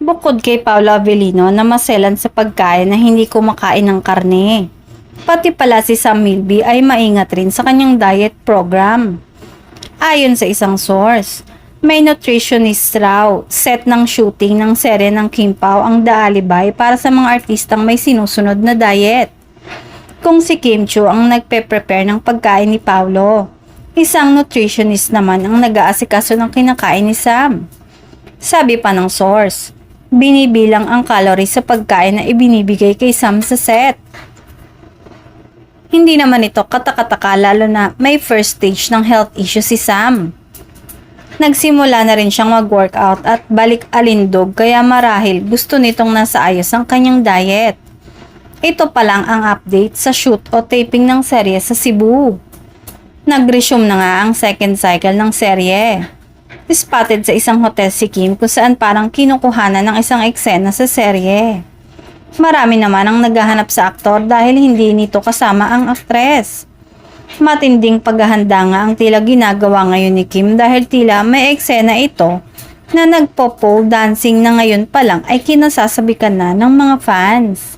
Bukod kay Paolo Avellino na maselan sa pagkain na hindi kumakain ng karne, pati pala si Sam Milby ay maingat rin sa kanyang diet program. Ayon sa isang source, may nutritionist raw set ng shooting ng serye ng Kim Pao ang The Alibay para sa mga artistang may sinusunod na diet. Kung si Kim Chiu ang nagpe-prepare ng pagkain ni Paolo, isang nutritionist naman ang nag-aasikaso ng kinakain ni Sam. Sabi pa ng source, binibilang ang calories sa pagkain na ibinibigay kay Sam sa set. Hindi naman ito katakataka lalo na may first stage ng health issue si Sam. Nagsimula na rin siyang mag-workout at balik alindog kaya marahil gusto nitong nasa ayos ang kanyang diet. Ito pa lang ang update sa shoot o taping ng serye sa Cebu. Nag-resume na nga ang second cycle ng serye. Spotted sa isang hotel si Kim kung saan parang kinukuhanan ng isang eksena sa serye. Marami naman ang naghahanap sa aktor dahil hindi nito kasama ang aktres. Matinding paghahanda nga ang tila ginagawa ngayon ni Kim dahil tila may eksena ito na nagpo-pole dancing na ngayon pa lang ay kinasasabikan na ng mga fans.